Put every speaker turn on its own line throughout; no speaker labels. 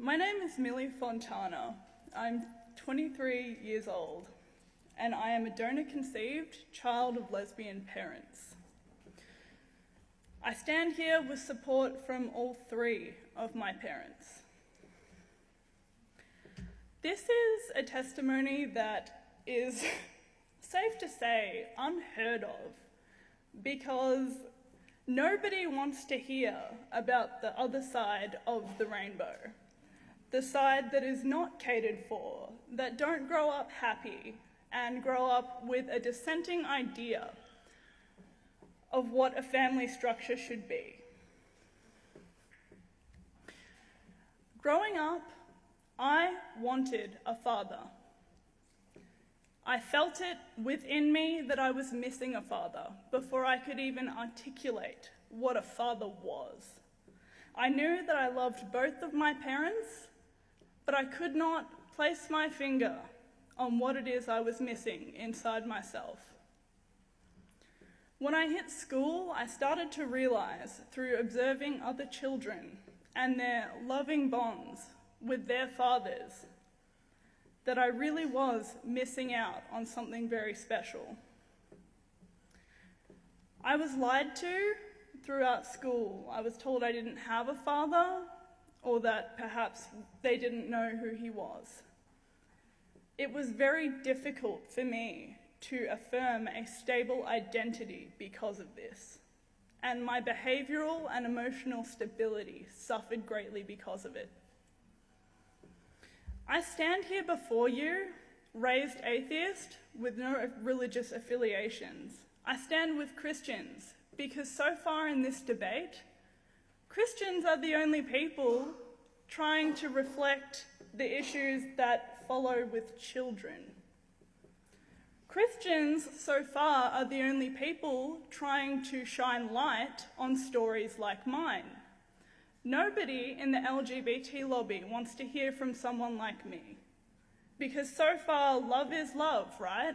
My name is Millie Fontana. I'm 23 years old, and I am a donor-conceived child of lesbian parents. I stand here with support from all three of my parents. This is a testimony that is, safe to say, unheard of, because nobody wants to hear about the other side of the rainbow, the side that is not catered for, that don't grow up happy and grow up with a dissenting idea of what a family structure should be. Growing up, I wanted a father. I felt it within me that I was missing a father before I could even articulate what a father was. I knew that I loved both of my parents, but I could not place my finger on what it is I was missing inside myself. When I hit school, I started to realize through observing other children and their loving bonds with their fathers that I really was missing out on something very special. I was lied to throughout school. I was told I didn't have a father, or that perhaps they didn't know who he was. It was very difficult for me to affirm a stable identity because of this, and my behavioral and emotional stability suffered greatly because of it. I stand here before you, raised atheist with no religious affiliations. I stand with Christians because so far in this debate, Christians are the only people trying to reflect the issues that follow with children. Christians so far are the only people trying to shine light on stories like mine. Nobody in the LGBT lobby wants to hear from someone like me, because so far love is love, right?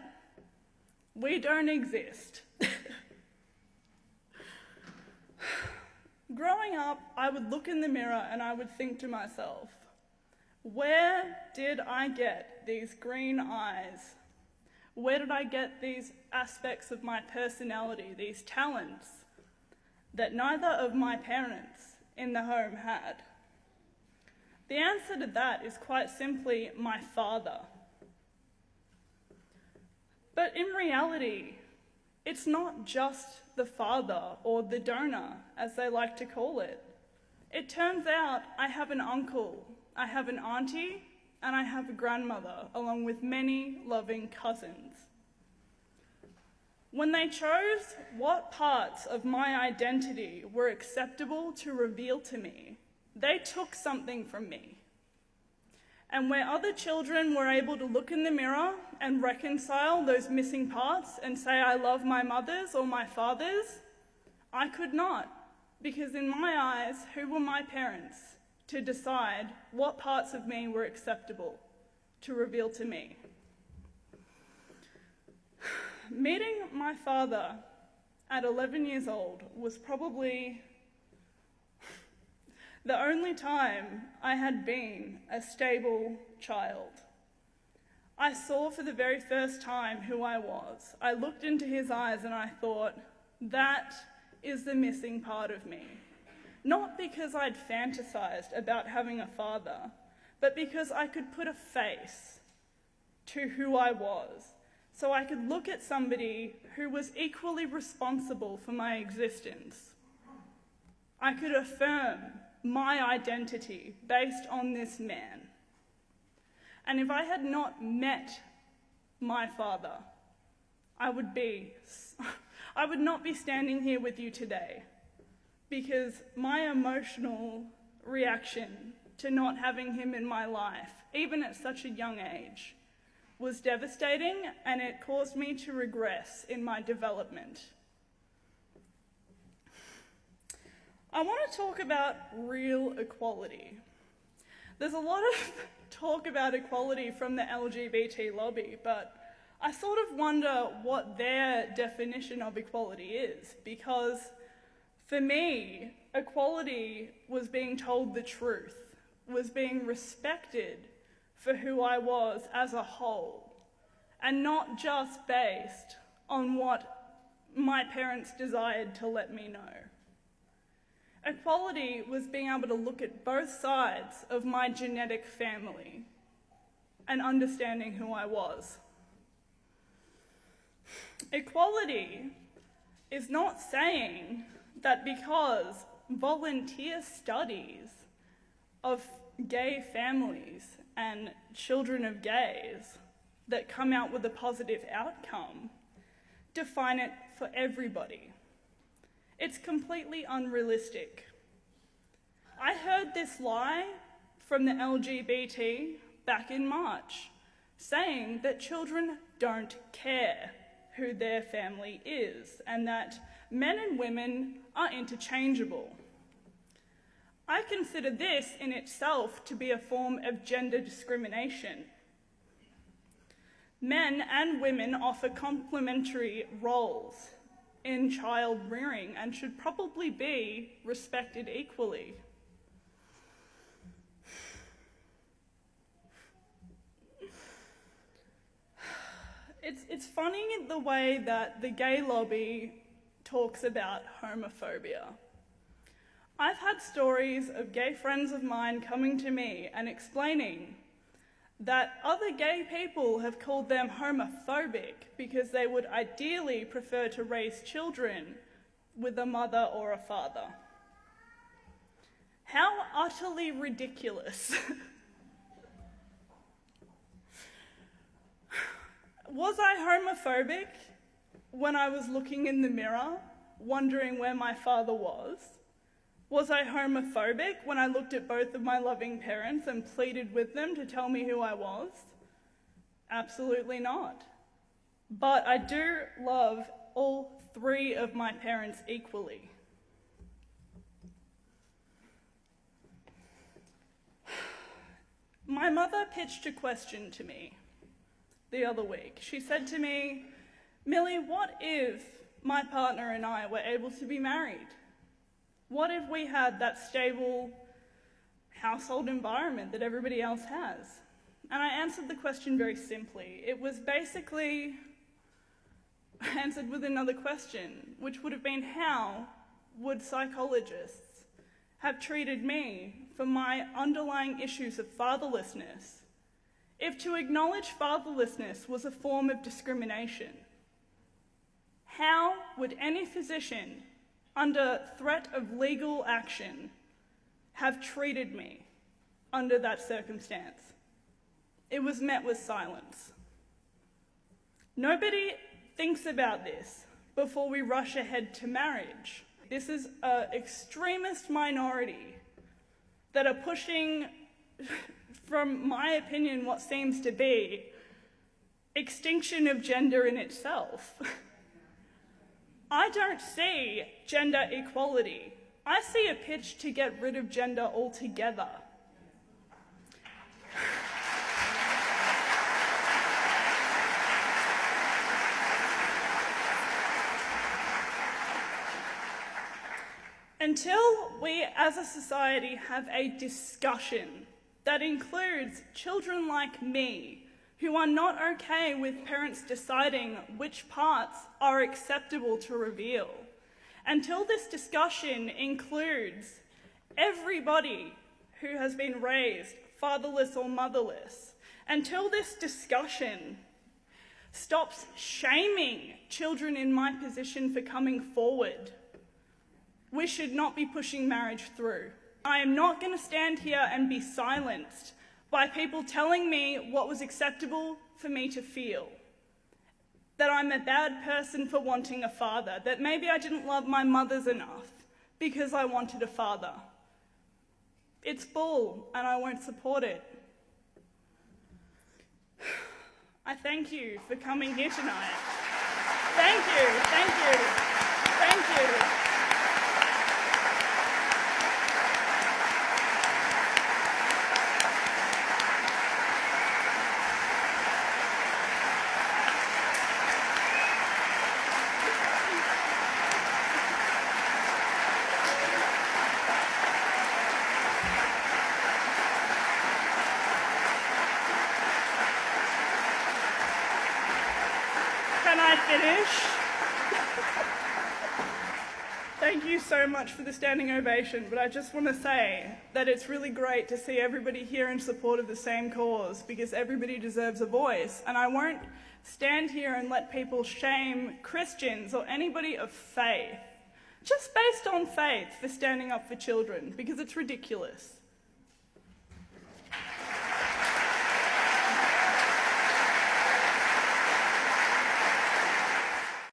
We don't exist. Growing up, I would look in the mirror and I would think to myself, where did I get these green eyes? Where did I get these aspects of my personality, these talents that neither of my parents in the home had? The answer to that is quite simply my father. But in reality, it's not just the father or the donor, as they like to call it. It turns out I have an uncle, I have an auntie, and I have a grandmother, along with many loving cousins. When they chose what parts of my identity were acceptable to reveal to me, they took something from me. And where other children were able to look in the mirror and reconcile those missing parts and say, I love my mothers or my fathers, I could not, because in my eyes, who were my parents to decide what parts of me were acceptable to reveal to me? Meeting my father at 11 years old was probably the only time I had been a stable child. I saw for the very first time who I was. I looked into his eyes and I thought, that is the missing part of me. Not because I'd fantasized about having a father, but because I could put a face to who I was. So I could look at somebody who was equally responsible for my existence. I could affirm my identity based on this man. And if I had not met my father, I would not be standing here with you today, because my emotional reaction to not having him in my life, even at such a young age, was devastating, and it caused me to regress in my development. I want to talk about real equality. There's a lot of talk about equality from the LGBT lobby, but I sort of wonder what their definition of equality is, because for me, equality was being told the truth, was being respected for who I was as a whole, and not just based on what my parents desired to let me know. Equality was being able to look at both sides of my genetic family and understanding who I was. Equality is not saying that because volunteer studies of gay families and children of gays that come out with a positive outcome define it for everybody. It's completely unrealistic. I heard this lie from the LGBT back in March, saying that children don't care who their family is and that men and women are interchangeable. I consider this in itself to be a form of gender discrimination. Men and women offer complementary roles in child rearing and should probably be respected equally. It's funny the way that the gay lobby talks about homophobia. I've had stories of gay friends of mine coming to me and explaining that other gay people have called them homophobic because they would ideally prefer to raise children with a mother or a father. How utterly ridiculous. Was I homophobic when I was looking in the mirror, wondering where my father was? Was I homophobic when I looked at both of my loving parents and pleaded with them to tell me who I was? Absolutely not. But I do love all three of my parents equally. My mother pitched a question to me the other week. She said to me, "Millie, what if my partner and I were able to be married? What if we had that stable household environment that everybody else has?" And I answered the question very simply. It was basically answered with another question, which would have been, how would psychologists have treated me for my underlying issues of fatherlessness if to acknowledge fatherlessness was a form of discrimination? How would any physician under threat of legal action have treated me under that circumstance? It was met with silence. Nobody thinks about this before we rush ahead to marriage. This is an extremist minority that are pushing, from my opinion, what seems to be extinction of gender in itself. I don't see gender equality. I see a pitch to get rid of gender altogether. Until we as a society have a discussion that includes children like me who are not okay with parents deciding which parts are acceptable to reveal, until this discussion includes everybody who has been raised fatherless or motherless, until this discussion stops shaming children in my position for coming forward, we should not be pushing marriage through. I am not going to stand here and be silenced by people telling me what was acceptable for me to feel. That I'm a bad person for wanting a father, that maybe I didn't love my mothers enough because I wanted a father. It's bull, and I won't support it. I thank you for coming here tonight. Thank you, thank you, thank you. finish, thank you so much for the standing ovation, but I just want to say that it's really great to see everybody here in support of the same cause, because everybody deserves a voice, and I won't stand here and let people shame Christians or anybody of faith, just based on faith, for standing up for children, because it's ridiculous.